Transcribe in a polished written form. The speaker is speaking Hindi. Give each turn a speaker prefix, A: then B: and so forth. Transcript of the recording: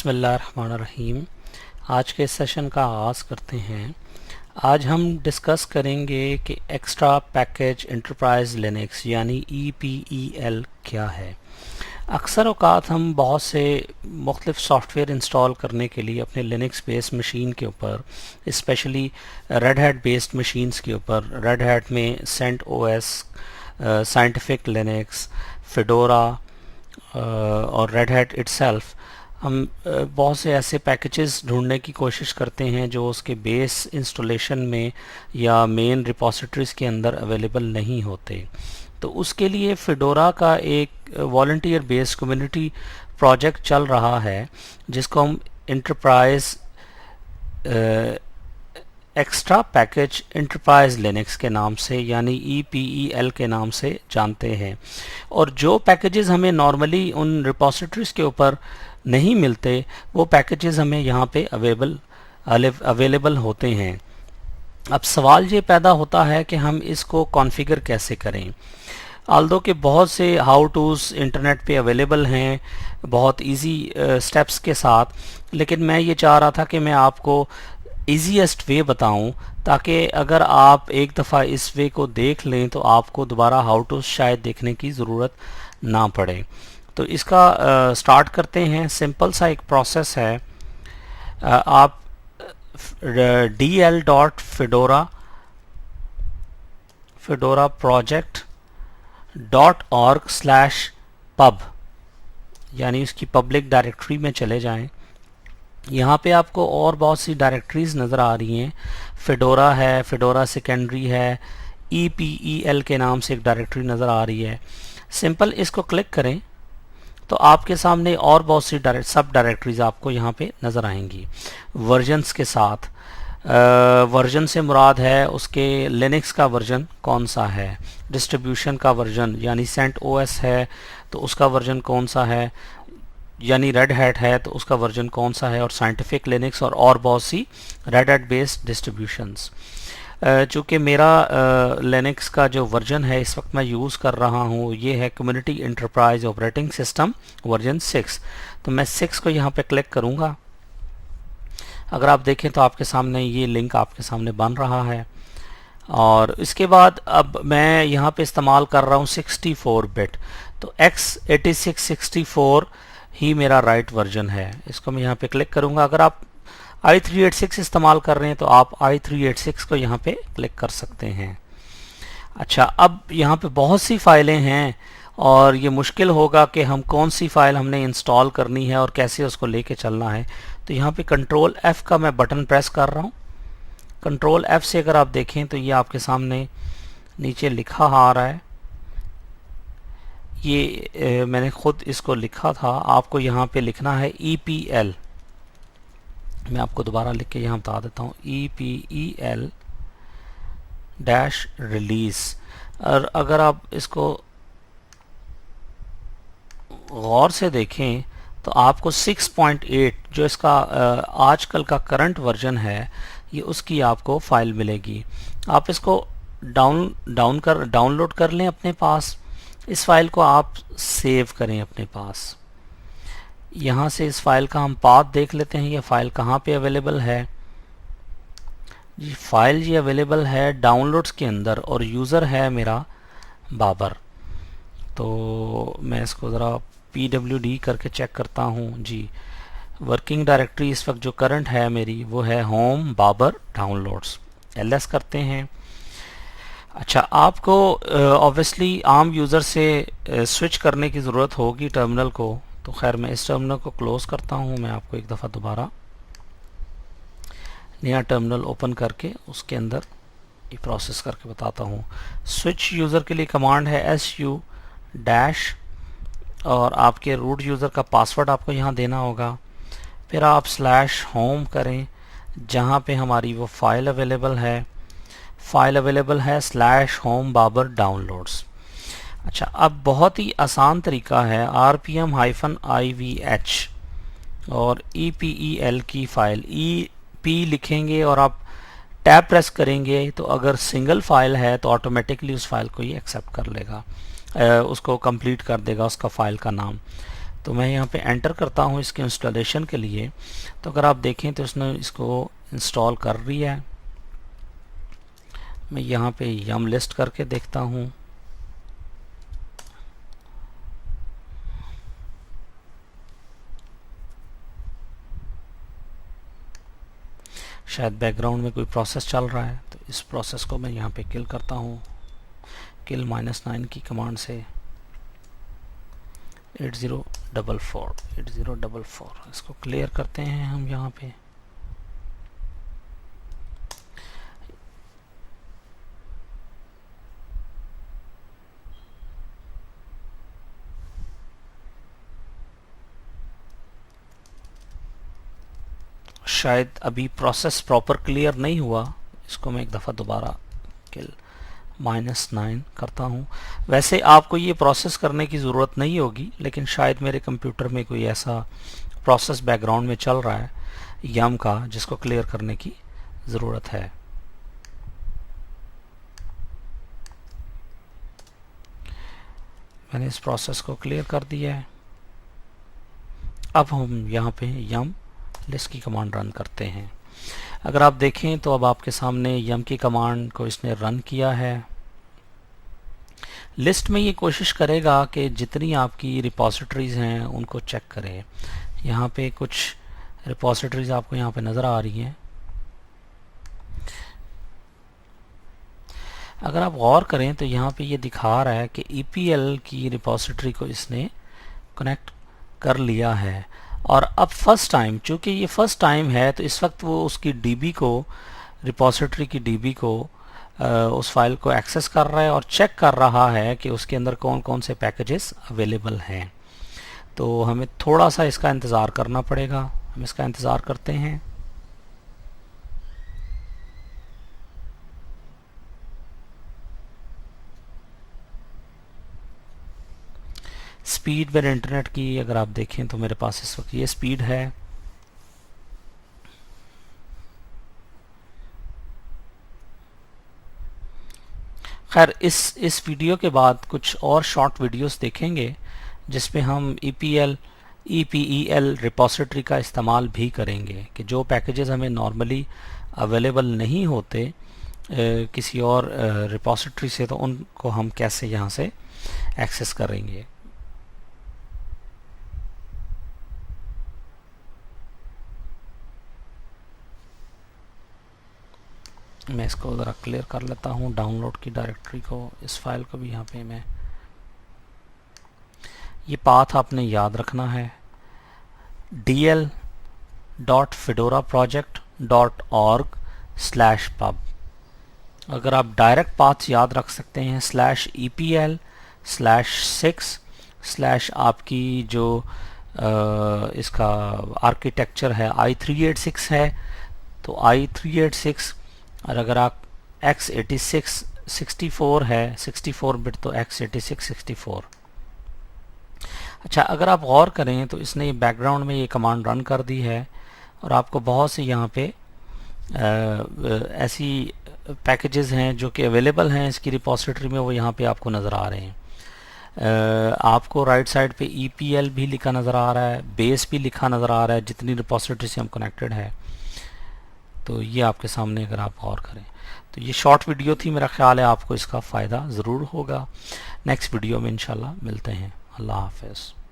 A: बिस्मिल्लाहिर्रहमानिर्रहीम। आज के सेशन का आगाज़ करते हैं। आज हम डिस्कस करेंगे कि एक्स्ट्रा पैकेज एंटरप्राइज लिनक्स यानी EPEL क्या है। अक्सर औक़ात हम बहुत से मुख्तलिफ़ सॉफ्टवेयर इंस्टॉल करने के लिए अपने लिनक्स बेस्ड मशीन के ऊपर, specially red hat based machines के ऊपर, रेड हैट में CentOS, साइंटिफिक लिनक्स, फेडोरा और रेड हैट इटसेल्फ, हम बहुत से ऐसे पैकेजेस ढूंढने की कोशिश करते हैं जो उसके बेस इंस्टॉलेशन में या मेन रिपोजिटरीज के अंदर अवेलेबल नहीं होते। तो उसके लिए फेडोरा का एक वॉलंटियर बेस्ड कम्युनिटी प्रोजेक्ट चल रहा है जिसको हम enterprise extra package enterprise Linux के नाम से यानी EPEL के नाम से जानते हैं। और जो पैकेजेस हमें नॉर्मली उन रिपोजिटरीज के ऊपर नहीं मिलते वो पैकेजेस हमें यहाँ पे अवेलेबल होते हैं। अब सवाल ये पैदा होता है कि हम इसको कॉन्फ़िगर कैसे करें। आल्दो के बहुत से हाउ टूज़ इंटरनेट पे अवेलेबल हैं बहुत इजी स्टेप्स के साथ, लेकिन मैं ये चाह रहा था कि मैं आपको ईजीएस्ट वे बताऊं ताकि अगर आप एक दफ़ा इस वे को देख लें तो आपको दोबारा हाउ टू शायद देखने की ज़रूरत ना पड़े। तो इसका स्टार्ट करते हैं। सिंपल सा एक प्रोसेस है। आप dl.fedora project.org/pub यानी उसकी पब्लिक डायरेक्टरी में चले जाएं। यहाँ पे आपको और बहुत सी डायरेक्टरीज नज़र आ रही हैं। फेडोरा है, फेडोरा सेकेंडरी है, EPEL के नाम से एक डायरेक्टरी नज़र आ रही है। सिंपल इसको क्लिक करें तो आपके सामने और बहुत सी सब डायरेक्टरीज आपको यहाँ पे नज़र आएंगी वर्जन्स के साथ। वर्जन से मुराद है उसके लिनक्स का वर्जन कौन सा है, डिस्ट्रीब्यूशन का वर्जन यानी CentOS है तो उसका वर्जन कौन सा है, यानी रेड हैट है तो उसका वर्जन कौन सा है, और साइंटिफिक लिनक्स और बहुत सी रेड हैट बेस्ड डिस्ट्रीब्यूशंस। चूँकि मेरा लिनक्स का जो वर्जन है इस वक्त मैं यूज़ कर रहा हूँ ये है community enterprise operating system version 6। तो मैं 6 को यहाँ पे क्लिक करूँगा। अगर आप देखें तो आपके सामने ये लिंक आपके सामने बन रहा है। और इसके बाद अब मैं यहाँ पे इस्तेमाल कर रहा हूँ 64 बिट, तो x86-64 ही मेरा राइट वर्जन है। इसको मैं यहाँ पे क्लिक करूँगा। अगर आप i386 इस्तेमाल कर रहे हैं तो आप i386 को यहाँ पे क्लिक कर सकते हैं। अच्छा, अब यहाँ पे बहुत सी फाइलें हैं और ये मुश्किल होगा कि हम कौन सी फ़ाइल हमने इंस्टॉल करनी है और कैसे उसको लेके चलना है। तो यहाँ पे कंट्रोल F का मैं बटन प्रेस कर रहा हूँ। कंट्रोल F से अगर आप देखें तो ये आपके सामने नीचे लिखा आ रहा है। ये मैंने खुद इसको लिखा था, आपको यहाँ पे लिखना है EPL। मैं आपको दोबारा लिख के यहाँ बता देता हूँ EPEL-रिलीज़। और अगर आप इसको गौर से देखें तो आपको 6.8 जो इसका आजकल का करंट वर्जन है ये उसकी आपको फ़ाइल मिलेगी। आप इसको डाउनलोड कर लें अपने पास। इस फाइल को आप सेव करें अपने पास। यहाँ से इस फाइल का हम पाथ देख लेते हैं। ये फाइल कहाँ पे अवेलेबल है। ये फाइल ये अवेलेबल है डाउनलोड्स के अंदर और यूज़र है मेरा बाबर। तो मैं इसको ज़रा PWD करके चेक करता हूँ। जी, वर्किंग डायरेक्टरी इस वक्त जो करंट है मेरी वो है होम बाबर डाउनलोड्स। LS करते हैं। अच्छा, आपको ऑब्वियसली आम यूज़र से स्विच करने की ज़रूरत होगी टर्मिनल को। तो खैर मैं इस टर्मिनल को क्लोज़ करता हूँ। मैं आपको एक दफ़ा दोबारा नया टर्मिनल ओपन करके उसके अंदर ये प्रोसेस करके बताता हूँ। स्विच यूज़र के लिए कमांड है SU- और आपके रूट यूज़र का पासवर्ड आपको यहाँ देना होगा। फिर आप /home करें जहाँ पे हमारी वो फाइल अवेलेबल है। फाइल अवेलेबल है /home बाबर डाउनलोड्स। अच्छा, अब बहुत ही आसान तरीका है rpm-ivh और EPEL की फ़ाइल EP लिखेंगे और आप टैब प्रेस करेंगे तो अगर सिंगल फाइल है तो ऑटोमेटिकली उस फाइल को ये एक्सेप्ट कर लेगा, उसको कंप्लीट कर देगा उसका फ़ाइल का नाम। तो मैं यहाँ पे एंटर करता हूँ इसके इंस्टॉलेशन के लिए। तो अगर आप देखें तो इसने इसको इंस्टॉल कर लिया है। मैं यहाँ पे यम लिस्ट करके देखता हूँ। शायद बैकग्राउंड में कोई प्रोसेस चल रहा है, तो इस प्रोसेस को मैं यहाँ पे किल करता हूँ। किल -9 की कमांड से 8044 इसको क्लियर करते हैं हम यहाँ पे। शायद अभी प्रोसेस प्रॉपर क्लियर नहीं हुआ, इसको मैं एक दफ़ा दोबारा किल -9 करता हूँ। वैसे आपको ये प्रोसेस करने की ज़रूरत नहीं होगी, लेकिन शायद मेरे कंप्यूटर में कोई ऐसा प्रोसेस बैकग्राउंड में चल रहा है यम का, जिसको क्लियर करने की ज़रूरत है। मैंने इस प्रोसेस को क्लियर कर दिया है। अब हम यहाँ पे यम लिस्ट की कमांड रन करते हैं। अगर आप देखें तो अब आपके सामने यम की कमांड को इसने रन किया है। लिस्ट में ये कोशिश करेगा कि जितनी आपकी रिपॉजिटरीज हैं उनको चेक करें। यहाँ पे कुछ रिपॉजिटरीज आपको यहाँ पे नज़र आ रही हैं। अगर आप गौर करें तो यहाँ पे ये दिखा रहा है कि EPL की रिपॉजिटरी को इसने कनेक्ट कर लिया है। और अब फर्स्ट टाइम, चूँकि ये फर्स्ट टाइम है, तो इस वक्त वो उसकी DB को, रिपॉजिटरी की DB को, उस फाइल को एक्सेस कर रहा है और चेक कर रहा है कि उसके अंदर कौन कौन से पैकेजेस अवेलेबल हैं। तो हमें थोड़ा सा इसका इंतज़ार करना पड़ेगा। हम इसका इंतज़ार करते हैं। स्पीड मेरे इंटरनेट की अगर आप देखें तो मेरे पास इस वक्त ये स्पीड है। खैर इस वीडियो के बाद कुछ और शॉर्ट वीडियोस देखेंगे जिसमें हम EPEL रिपॉजिटरी का इस्तेमाल भी करेंगे कि जो पैकेजेस हमें नॉर्मली अवेलेबल नहीं होते किसी और रिपॉजिटरी से, तो उनको हम कैसे यहाँ से एक्सेस करेंगे। मैं इसको ज़रा क्लियर कर लेता हूँ, डाउनलोड की डायरेक्टरी को, इस फाइल को भी यहाँ पे मैं, ये पाथ आपने याद रखना है dl.fedoraproject.org/pub। अगर आप डायरेक्ट पाथ याद रख सकते हैं /EPL/6/ आपकी जो इसका आर्किटेक्चर है i386 है, तो i386, और अगर आप x86 64 है, 64 बिट, तो x86 64। अच्छा, अगर आप गौर करें तो इसने बैकग्राउंड में ये कमांड रन कर दी है और आपको बहुत सी यहाँ पे ऐसी पैकेजेस हैं जो कि अवेलेबल हैं इसकी रिपॉजिटरी में, वो यहाँ पे आपको नज़र आ रहे हैं। आपको राइट साइड पे EPL भी लिखा नज़र आ रहा है, बेस भी लिखा नज़र आ रहा है, जितनी रिपॉजिटरी से हम कनेक्टेड है। तो ये आपके सामने अगर आप गौर करें, तो ये शॉर्ट वीडियो थी, मेरा ख्याल है आपको इसका फ़ायदा ज़रूर होगा। नेक्स्ट वीडियो में इंशाल्लाह मिलते हैं। अल्लाह हाफ़िज़।